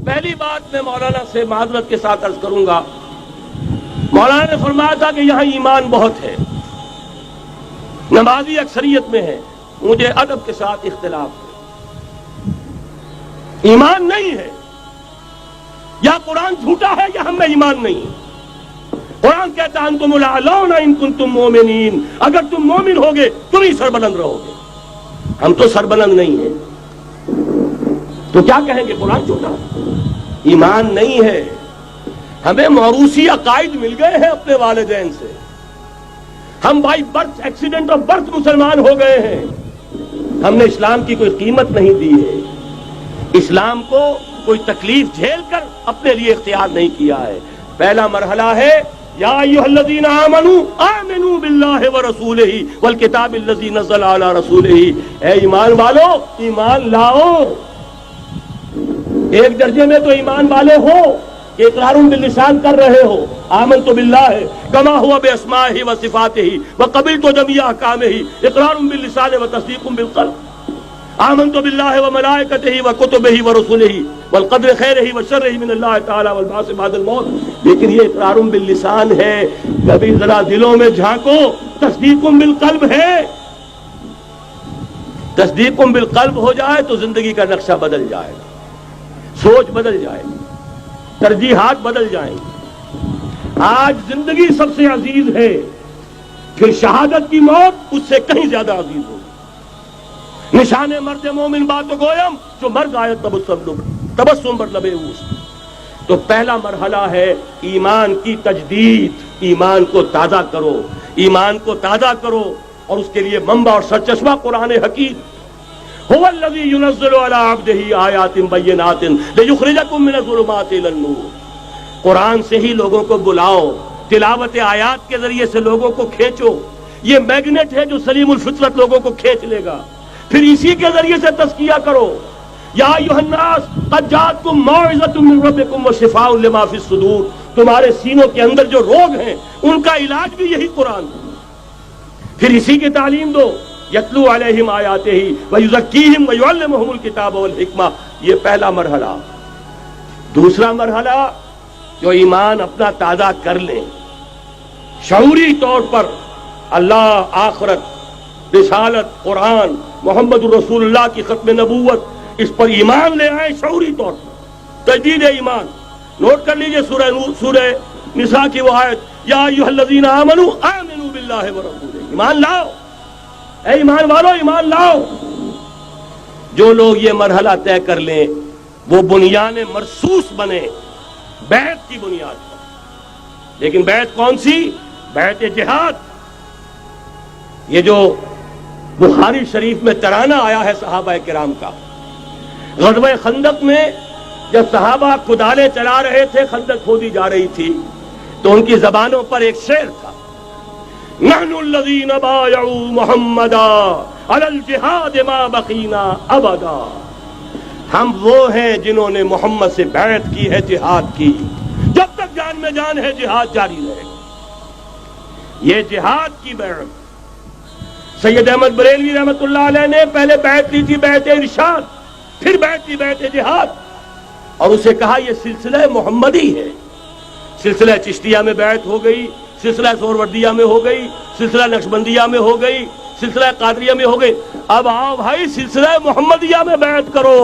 پہلی بات میں مولانا سے معذرت کے ساتھ عرض کروں گا، مولانا نے فرمایا تھا کہ یہاں ایمان بہت ہے، نمازی اکثریت میں ہے، مجھے ادب کے ساتھ اختلاف ہے، ایمان نہیں ہے، یا قرآن جھوٹا ہے یا ہم میں ایمان نہیں ہے۔ قرآن کہتا ہے انتم الاعلون ان کنتم مومنین، اگر تم مومن ہوگے تم ہی سربلند رہو گے، ہم تو سربلند نہیں ہیں، تو کیا کہیں گے قرآن جھوٹا؟ ایمان نہیں ہے۔ ہمیں موروثی عقائد مل گئے ہیں اپنے والدین سے، ہم by birth accident of birth مسلمان ہو گئے ہیں، ہم نے اسلام کی کوئی قیمت نہیں دی ہے، اسلام کو کوئی تکلیف جھیل کر اپنے لیے اختیار نہیں کیا ہے۔ پہلا مرحلہ ہے یا ایھا الذین آمنوا آمنوا باللہ ورسولہ والکتاب الذی نزل علی رسولہ، اے ایمان والو ایمان لاؤ۔ ایک درجے میں تو ایمان والے ہو، اقرار باللسان کر رہے ہو، آمنت باللہ کما ہوا باسمائہ وصفاتہ وقبلت جمیع احکامہ، اقرار باللسان وتصدیق بالقلب، آمنت باللہ وملائکتہ وکتبہ ورسلہ والقدر خیرہ وشرہ من اللہ تعالی والبعث بعد الموت۔ لیکن یہ اقرار باللسان ہے، کبھی ذرا دلوں میں جھانکو، تصدیق بالقلب ہے۔ تصدیق بالقلب ہو جائے تو زندگی کا نقشہ بدل جائے گا، سوچ بدل جائے گی، ترجیحات بدل جائیں گی۔ آج زندگی سب سے عزیز ہے، پھر شہادت کی موت اس سے کہیں زیادہ عزیز ہوگی۔ نشان مرد مومن بات گویم جو مر گائے تبسم بر لبے اوست۔ تو پہلا مرحلہ ہے ایمان کی تجدید، ایمان کو تازہ کرو، ایمان کو تازہ کرو، اور اس کے لیے منبع اور سرچشمہ قرآن حکیم۔ هو الذی ينزل علی عبدہ آیات بینات لیخرجکم من الظلمات الی النور۔ قرآن سے ہی لوگوں کو بلاؤ، تلاوت آیات کے ذریعے سے لوگوں کو کھینچو، یہ میگنیٹ ہے جو سلیم الفطرت لوگوں کو کھینچ لے گا، پھر اسی کے ذریعے سے تزکیہ کرو۔ یا ایھا الناس قد جاءتکم موعظۃ من ربکم وشفاء لما فی الصدور، تمہارے سینوں کے اندر جو روگ ہیں ان کا علاج بھی یہی قرآن ہے، پھر اسی کی تعلیم دو۔ یتلو علیہم آیاتہ ویزکیہم ویعلمہم الکتاب والحکمہ، یہ پہلا مرحلہ۔ دوسرا مرحلہ جو ایمان اپنا تازہ کر لیں، شعوری طور پر اللہ، آخرت، رسالت، قرآن، محمد الرسول اللہ کی ختم نبوت، اس پر ایمان لے آئیں شعوری طور پر، تجدید ایمان۔ نوٹ کر لیجئے سورہ نساء کی وہ آیت، یا ایھا الذین آمنوا آمنوا باللہ ورسولہ، ایمان لاؤ، اے ایمان والو ایمان لاؤ۔ جو لوگ یہ مرحلہ طے کر لیں وہ بنیان مرصوص بنے بیعت کی بنیاد پر۔ لیکن بیعت کون سی؟ بیعت جہاد۔ یہ جو بخاری شریف میں ترانہ آیا ہے صحابہ کرام کا، غزوہ خندق میں جب صحابہ کدالیں چلا رہے تھے، خندق کھودی جا رہی تھی، تو ان کی زبانوں پر ایک شعر تھا، نحن الذین بایعوا محمدا علی الجہاد ما بقینا ابدا۔ ہم وہ ہیں جنہوں نے محمد سے بیعت کی ہے جہاد کی، جب تک جان میں جان ہے جہاد جاری رہے گا۔ یہ جہاد کی بیعت۔ سید احمد بریلوی رحمۃ اللہ علیہ نے پہلے بیعت لی تھی بیعت ارشاد، پھر بیعت لی بیعت جہاد، اور اسے کہا یہ سلسلہ محمدی ہے۔ سلسلہ چشتیہ میں بیعت ہو گئی، سلسلہ سہروردیہ میں ہو گئی، سلسلہ نقشبندیہ میں ہو گئی، سلسلہ قادریہ میں ہو گئی، اب آؤ بھائی سلسلہ محمدیہ میں بیعت کرو،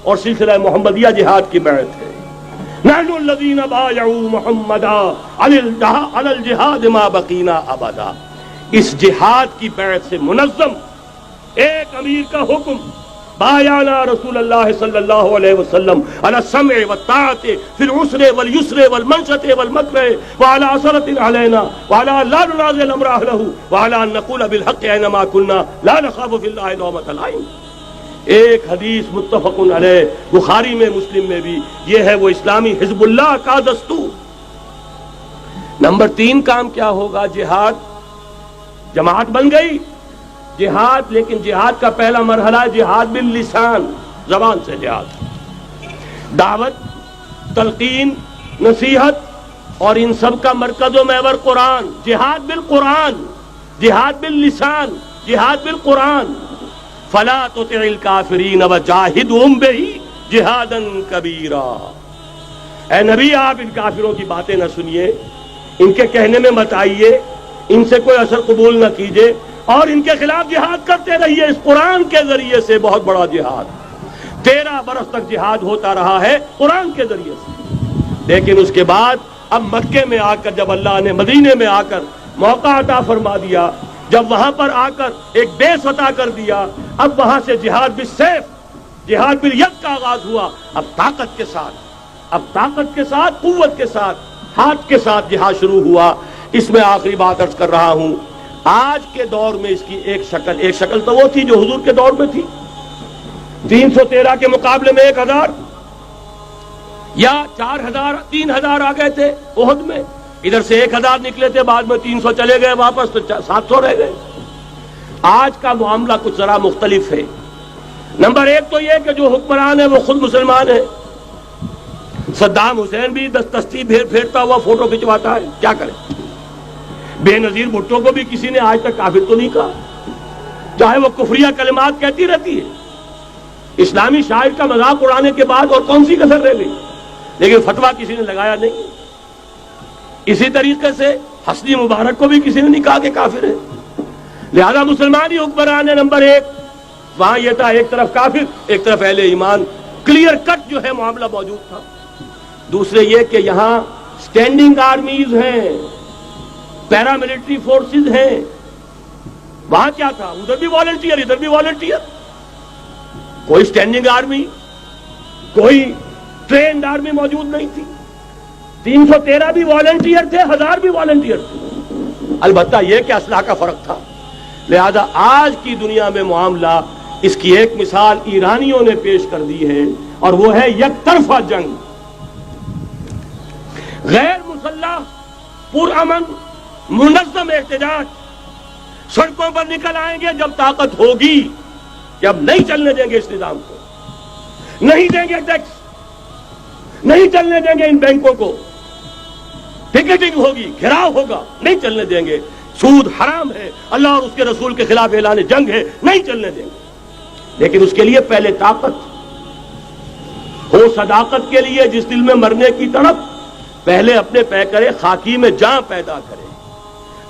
اور سلسلہ محمدیہ جہاد کی بیعت ہے۔ نحن الذین بایعوا محمدا علی الجہاد ما بقینا ابدا۔ اس جہاد کی بیعت سے منظم ایک امیر کا حکم، بایعنا رسول اللہ صلی اللہ علیہ وسلم علی السمع والطاعۃ فی العسر والیسر والمنشط والمکرہ وعلی اثرۃ علینا وعلی لا ننازع الامر اہلہ وعلی ان نقول بالحق اینما کنا لا نخاف فی اللہ لومۃ لائم۔ ایک حدیث متفق علیہ، بخاری میں، مسلم میں بھی، یہ ہے وہ اسلامی حزب اللہ کا دستور۔ نمبر 3 کام کیا ہوگا؟ جہاد۔ جماعت بن گئی جہاد، لیکن جہاد کا پہلا مرحلہ جہاد باللسان، زبان سے جہاد، دعوت، تلقین، نصیحت، اور ان سب کا مرکز و محور قرآن۔ جہاد بالقرآن، جہاد باللسان، جہاد بالقرآن۔ فلا تطع الکافرین وجاہدہم بہ جہادا کبیرا۔ اے نبی آپ ان کافروں کی باتیں نہ سنیے، ان کے کہنے میں مت آئیے، ان سے کوئی اثر قبول نہ کیجیے، اور ان کے خلاف جہاد کرتے رہیے اس قرآن کے ذریعے سے۔ بہت بڑا جہاد 13 برس تک جہاد ہوتا رہا ہے قرآن کے ذریعے سے۔ لیکن اس کے بعد اب مکے میں آ کر، جب اللہ نے مدینے میں آ کر موقع عطا فرما دیا، جب وہاں پر آ کر ایک بیس عطا کر دیا، اب وہاں سے جہاد بالسیف، جہاد بالید کا آغاز ہوا۔ اب طاقت کے ساتھ، قوت کے ساتھ، ہاتھ کے ساتھ جہاد شروع ہوا۔ اس میں آخری بات عرض کر رہا ہوں، آج کے دور میں اس کی ایک شکل تو وہ تھی جو حضور کے دور میں تھی، 313 کے مقابلے میں 1000 یا 4000 3000 آ گئے تھے احد میں، ادھر سے 1000 نکلے تھے، بعد میں 300 چلے گئے واپس، تو 700 رہ گئے۔ آج کا معاملہ کچھ ذرا مختلف ہے۔ نمبر 1 تو یہ کہ جو حکمران ہے وہ خود مسلمان ہے۔ صدام حسین بھی دستی پھیرتا ہوا فوٹو کھنچواتا ہے، کیا کرے؟ بے نظیر بھٹو کو بھی کسی نے آج تک کافر تو نہیں کہا، چاہے وہ کفریہ کلمات کہتی رہتی ہے۔ اسلامی شاعر کا مذاق اڑانے کے بعد اور کون سی کسر رہ گئی؟ لیکن فتویٰ کسی نے لگایا نہیں۔ اسی طریقے سے حسنی مبارک کو بھی کسی نے نہیں کہا کہ کافر ہے۔ لہذا مسلمان ہی حکمران ہے۔ نمبر 1 وہاں یہ تھا، ایک طرف کافر، ایک طرف اہل ایمان، کلیئر کٹ جو ہے معاملہ موجود تھا۔ دوسرے یہ کہ یہاں سٹینڈنگ آرمیز ہیں، پیراملٹری فورسز ہیں۔ وہاں کیا تھا؟ ادھر بھی والنٹیئر، ادھر بھی والنٹیئر۔ کوئی سٹینڈنگ آرمی، کوئی ٹرینڈ آرمی موجود نہیں تھی۔ 313 بھی والنٹیئر تھے، 1000 بھی والنٹیئر تھے۔ البتہ یہ کہ اسلحہ کا فرق تھا۔ لہذا آج کی دنیا میں معاملہ، اس کی ایک مثال ایرانیوں نے پیش کر دی ہے، اور وہ ہے یک طرفہ جنگ، غیر مسلح، پرامن، منظم احتجاج۔ سڑکوں پر نکل آئیں گے جب طاقت ہوگی کہ اب نہیں چلنے دیں گے اس نظام کو، نہیں دیں گے ٹیکس، نہیں چلنے دیں گے ان بینکوں کو، ٹکٹنگ ہوگی، گھراؤ ہوگا، نہیں چلنے دیں گے، سود حرام ہے، اللہ اور اس کے رسول کے خلاف اعلان جنگ ہے، نہیں چلنے دیں گے۔ لیکن اس کے لیے پہلے طاقت ہو، صداقت کے لیے جس دل میں مرنے کی تڑپ، پہلے اپنے پیکرے خاکی میں جان پیدا کرے۔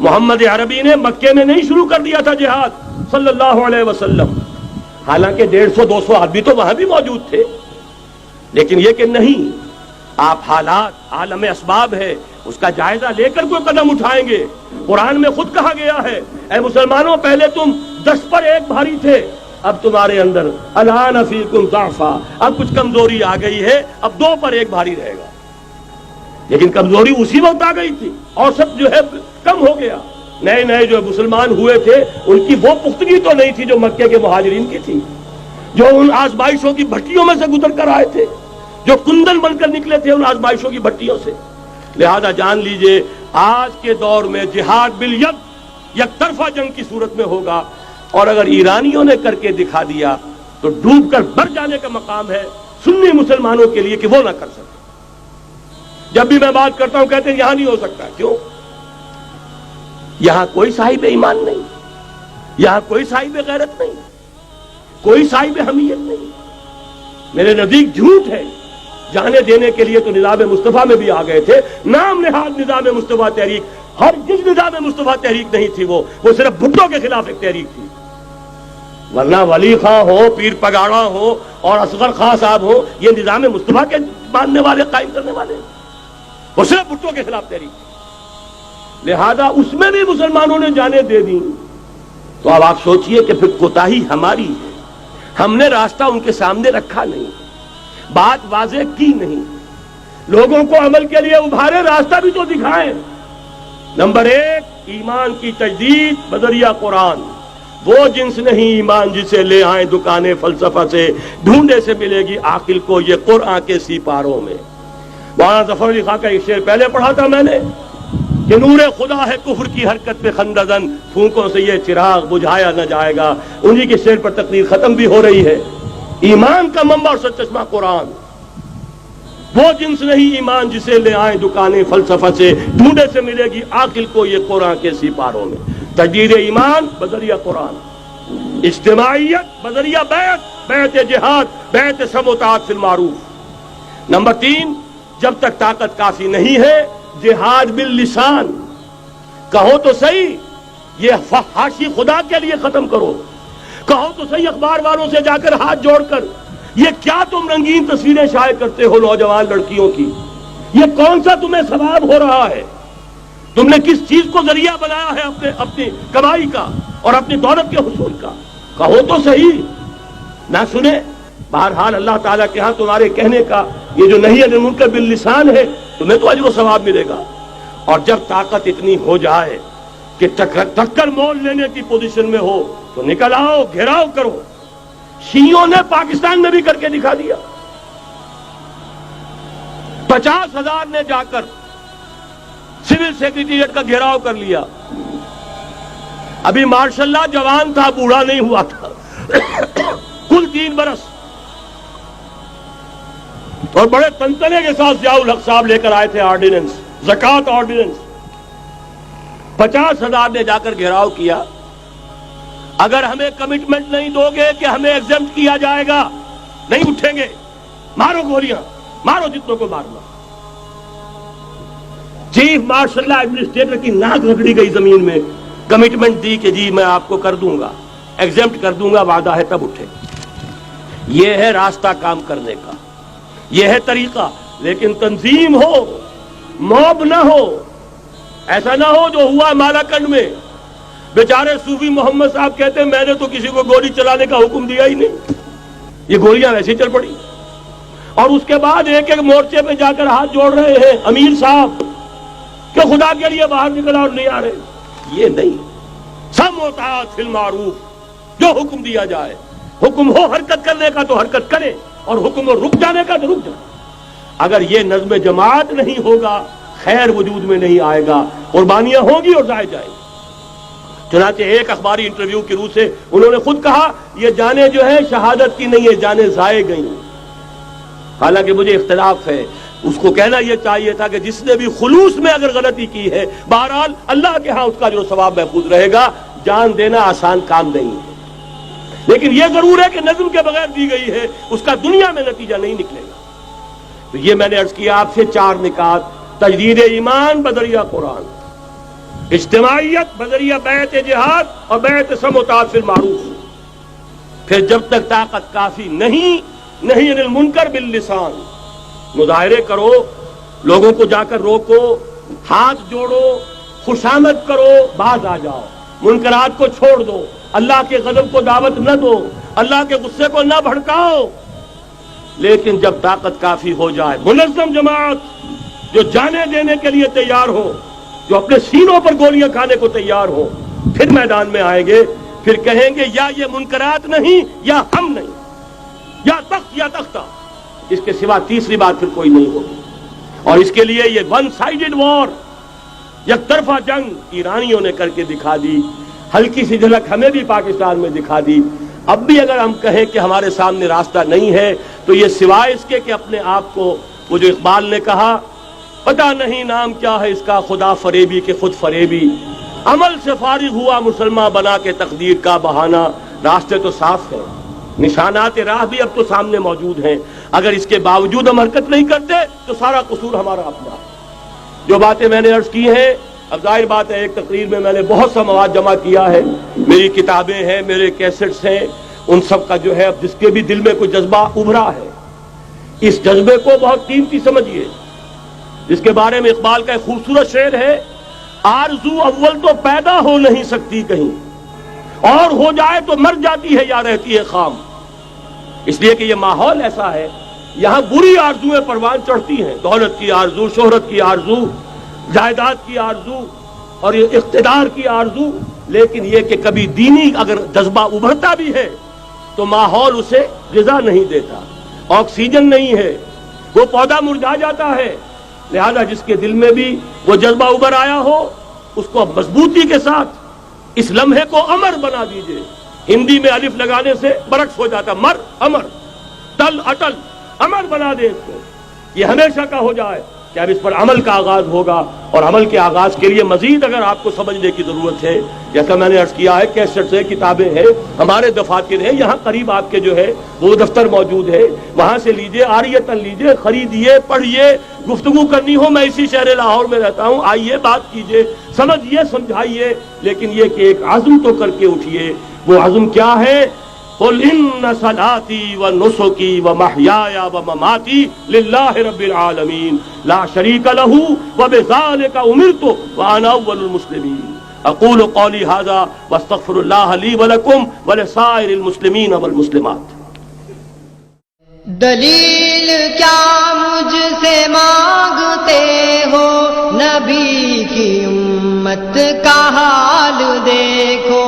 محمد عربی نے مکے میں نہیں شروع کر دیا تھا جہاد صلی اللہ علیہ وسلم، حالانکہ 150-200 آدمی تو وہاں بھی موجود تھے، لیکن یہ کہ نہیں، آپ حالات، عالم اسباب ہے، اس کا جائزہ لے کر کوئی قدم اٹھائیں گے۔ قرآن میں خود کہا گیا ہے، اے مسلمانوں، پہلے تم 10 پر 1 بھاری تھے، اب تمہارے اندر الآن فیکم ضعفا، اب کچھ کمزوری آ گئی ہے، اب 2 پر 1 بھاری رہے گا۔ لیکن کمزوری اسی وقت آ گئی تھی، اور سب جو ہے کم ہو گیا۔ نئے جو مسلمان ہوئے تھے ان کی وہ پختگی تو نہیں تھی جو مکے کے مہاجرین کی تھی، جو ان آزمائشوں کی بھٹیوں میں سے گزر کر آئے تھے، جو کندن بن کر نکلے تھے ان آزمائشوں کی بھٹیوں سے۔ لہذا جان لیجئے آج کے دور میں جہاد بالید یک طرفہ جنگ کی صورت میں ہوگا، اور اگر ایرانیوں نے کر کے دکھا دیا تو ڈوب کر مر جانے کا مقام ہے سنی مسلمانوں کے لیے کہ وہ نہ کر سکے۔ جب بھی میں بات کرتا ہوں کہتے ہیں یہاں نہیں ہو سکتا، کیوں؟ یہاں کوئی صاحب ایمان نہیں، یہاں کوئی صاحب غیرت نہیں، کوئی صاحب حمیت نہیں۔ میرے نزدیک جھوٹ ہے۔ جانے دینے کے لیے تو نظام مصطفیٰ میں بھی آ گئے تھے، نام نہاد نظام مصطفیٰ تحریک، ہر جس نظام مصطفیٰ تحریک نہیں تھی، وہ صرف بھٹو کے خلاف ایک تحریک تھی، ورنہ ولی خان ہو، پیر پگاڑا ہو اور اصغر خان صاحب ہو، یہ نظام مصطفیٰ کے ماننے والے، قائم کرنے والے، وہ صرف بھٹو کے خلاف تحریک تھی۔ لہذا اس میں بھی مسلمانوں نے جانیں دے دی، تو اب آپ سوچئے کہ پھر کوتاہی ہماری ہے، ہم نے راستہ ان کے سامنے رکھا نہیں، بات واضح کی نہیں، لوگوں کو عمل کے لیے ابھارے، راستہ بھی تو دکھائیں۔ نمبر 1 ایمان کی تجدید بذریعہ قرآن، وہ جنس نہیں ایمان جسے لے آئیں دکانیں فلسفہ سے، ڈھونڈے سے ملے گی عاقل کو یہ قرآن کے سپاروں میں۔ مولانا ظفر علی خان کا ایک شعر پہلے پڑھا تھا میں نے کہ نور خدا ہے کفر کی حرکت پہ خندزن، پھونکوں سے یہ چراغ بجھایا نہ جائے گا۔ انہی کے شعر پر تقریر ختم بھی ہو رہی ہے۔ ایمان کا منبع اور سرچشمہ قرآن، وہ جنس نہیں ایمان جسے لے آئیں دکانیں فلسفہ سے، ڈھونڈے سے ملے گی عاقل کو یہ قرآن کے سپاروں میں۔ تجدید ایمان بذریعہ قرآن، اجتماعیت بذریعہ بیعت، بیعت جہاد، بیعت سم و طاعت فی المعروف۔ نمبر 3، جب تک طاقت کافی نہیں ہے جہاد باللسان، کہو تو صحیح، یہ فحاشی خدا کے لیے ختم کرو، کہو تو صحیح اخبار والوں سے جا کر ہاتھ جوڑ کر، یہ کیا تم رنگین تصویریں شائع کرتے ہو نوجوان لڑکیوں کی، یہ کون سا تمہیں ثواب ہو رہا ہے؟ تم نے کس چیز کو ذریعہ بنایا ہے اپنی کمائی کا اور اپنی دولت کے حصول کا؟ کہو تو صحیح، نہ سنے۔ بہرحال اللہ تعالیٰ کے ہاں تمہارے کہنے کا یہ جو نہی عن المنکر باللسان ہے، تمہیں تو اجر و ثواب ملے گا۔ اور جب طاقت اتنی ہو جائے کہ ٹکر مول لینے کی پوزیشن میں ہو تو نکل آؤ، گھیراؤ کرو۔ شیعوں نے پاکستان میں بھی کر کے دکھا دیا۔ 50,000 نے جا کر سول سیکریٹریٹ کا گھیراؤ کر لیا۔ ابھی ماشاء اللہ جوان تھا، بوڑھا نہیں ہوا تھا، کل 3 برس، اور بڑے تنتنے کے ساتھ ضیاء الحق صاحب لے کر آئے تھے آرڈیننس، زکوٰۃ آرڈیننس۔ 50,000 نے جا کر گھیراؤ کیا۔ اگر ہمیں کمٹمنٹ نہیں دو گے کہ ہمیں ایگزمپٹ کیا جائے گا، نہیں اٹھیں گے، مارو گولیاں، مارو جتنوں کو مارنا۔ چیف مارشل اللہ ایڈمنسٹریٹر کی ناک رگڑی گئی زمین میں، کمٹمنٹ دی کہ جی میں آپ کو کر دوں گا، ایگزمپٹ کر دوں گا، وعدہ ہے، تب اٹھے۔ یہ ہے راستہ کام کرنے کا، یہ ہے طریقہ، لیکن تنظیم ہو، موب نہ ہو۔ ایسا نہ ہو جو ہوا مالاکنڈ میں، بیچارے صوفی محمد صاحب کہتے ہیں میں نے تو کسی کو گولی چلانے کا حکم دیا ہی نہیں، یہ گولیاں ویسے چل پڑی، اور اس کے بعد ایک ایک مورچے پہ جا کر ہاتھ جوڑ رہے ہیں امیر صاحب کہ خدا کے لیے باہر نکلا اور نہیں آ رہے۔ یہ نہیں، سم و طاعت فی المعروف، جو حکم دیا جائے، حکم ہو حرکت کرنے کا تو حرکت کرے، اور حکم ہو رک جانے کا تو رک جائے۔ اگر یہ نظم جماعت نہیں ہوگا، خیر وجود میں نہیں آئے گا، قربانیاں ہوں گی اور ضائع جائیں گی۔ چنانچہ ایک اخباری انٹرویو کی روح سے انہوں نے خود کہا یہ جانیں جو ہے شہادت کی نہیں ہے، جانیں ضائع گئی۔ حالانکہ مجھے اختلاف ہے، اس کو کہنا یہ چاہیے تھا کہ جس نے بھی خلوص میں اگر غلطی کی ہے، بہرحال اللہ کے ہاں اس کا جو ثواب محفوظ رہے گا۔ جان دینا آسان کام نہیں ہے، لیکن یہ ضرور ہے کہ نظم کے بغیر دی گئی ہے، اس کا دنیا میں نتیجہ نہیں نکلے گا۔ تو یہ میں نے عرض کیا آپ سے 4 نکات: تجدید ایمان بذریعہ قرآن، اجتماعیت بذریعہ بیعت جہاد اور بیعت سم و طاعت فی المعروف۔ پھر جب تک طاقت کافی نہیں، نہی عن المنکر باللسان، مظاہرے کرو، لوگوں کو جا کر روکو، ہاتھ جوڑو، خوشامد کرو، باز آ جاؤ، منکرات کو چھوڑ دو، اللہ کے غضب کو دعوت نہ دو، اللہ کے غصے کو نہ بھڑکاؤ۔ لیکن جب طاقت کافی ہو جائے، منظم جماعت جو جانے دینے کے لیے تیار ہو، جو اپنے سینوں پر گولیاں کھانے کو تیار ہو، پھر میدان میں آئیں گے، پھر کہیں گے یا یہ منکرات نہیں یا ہم نہیں، یا تخت یا تختہ، اس کے سوا تیسری بات پھر کوئی نہیں ہوگی۔ اور اس کے لیے یہ ون سائیڈڈ وار، یک طرفہ جنگ ایرانیوں نے کر کے دکھا دی، ہلکی سی جھلک ہمیں بھی پاکستان میں دکھا دی۔ اب بھی اگر ہم کہیں کہ ہمارے سامنے راستہ نہیں ہے تو یہ سوائے اس کے کہ اپنے آپ کو، وہ جو اقبال نے کہا پتہ نہیں نام کیا ہے اس کا، خدا فریبی کہ خود فریبی، عمل سے فارغ ہوا مسلمان بنا کے تقدیر کا بہانہ۔ راستے تو صاف ہیں، نشانات راہ بھی اب تو سامنے موجود ہیں، اگر اس کے باوجود ہم حرکت نہیں کرتے تو سارا قصور ہمارا اپنا۔ جو باتیں میں نے عرض کی ہیں، اب ظاہر بات ہے ایک تقریر میں میں نے بہت سا مواد جمع کیا ہے، میری کتابیں ہیں، میرے کیسٹس ہیں، ان سب کا جو ہے اب جس کے بھی دل میں کوئی جذبہ ابھرا ہے، اس جذبے کو بہت قیمتی سمجھیے، جس کے بارے میں اقبال کا ایک خوبصورت شعر ہے: آرزو اول تو پیدا ہو نہیں سکتی کہیں، اور ہو جائے تو مر جاتی ہے یا رہتی ہے خام۔ اس لیے کہ یہ ماحول ایسا ہے، یہاں بری آرزویں پروان چڑھتی ہیں، دولت کی آرزو، شہرت کی آرزو، جائیداد کی آرزو اور یہ اقتدار کی آرزو، لیکن یہ کہ کبھی دینی اگر جذبہ ابھرتا بھی ہے تو ماحول اسے غذا نہیں دیتا، آکسیجن نہیں ہے، وہ پودا مرجھا جاتا ہے۔ لہذا جس کے دل میں بھی وہ جذبہ ابھر آیا ہو، اس کو مضبوطی کے ساتھ اس لمحے کو امر بنا دیجئے۔ ہندی میں الف لگانے سے برعکس ہو جاتا، مر امر، تل اٹل، امر بنا دے اس کو، یہ ہمیشہ کا ہو جائے۔ کہ اب اس پر عمل کا آغاز ہوگا، اور عمل کے آغاز کے لیے مزید اگر آپ کو سمجھنے کی ضرورت ہے، جیسا میں نے عرض کیا ہے، کیسٹس ہے، کتابیں ہیں، ہمارے دفاتر ہیں، یہاں قریب آپ کے جو ہے وہ دفتر موجود ہے، وہاں سے لیجئے، عاریتاً لیجئے، خریدیے، پڑھیے، گفتگو کرنی ہو، میں اسی شہر لاہور میں رہتا ہوں، آئیے، بات کیجئے، سمجھیے، سمجھائیے، لیکن یہ کہ ایک عزم تو کر کے اٹھیے۔ وہ عزم کیا ہے؟ قل ان صلاتي ونسكي ومحياي ومماتي لله رب العالمين لا شريك له وبذلك امرت وانا اول المسلمين اقول قولي هذا واستغفر الله لي ولكم ولسائر المسلمين والمسلمات۔ دلیل کیا مجھ سے مانگتے ہو، نبی کی امت کا حال دیکھو۔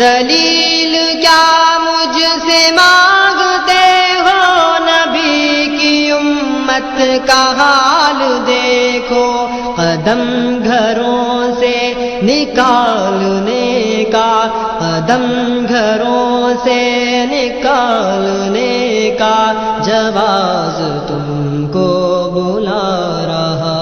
دلیل کیا مجھ سے مانگتے ہو، نبی کی امت کا حال دیکھو۔ قدم گھروں سے نکالنے کا، قدم گھروں سے نکالنے کا جواز تم کو بلا رہا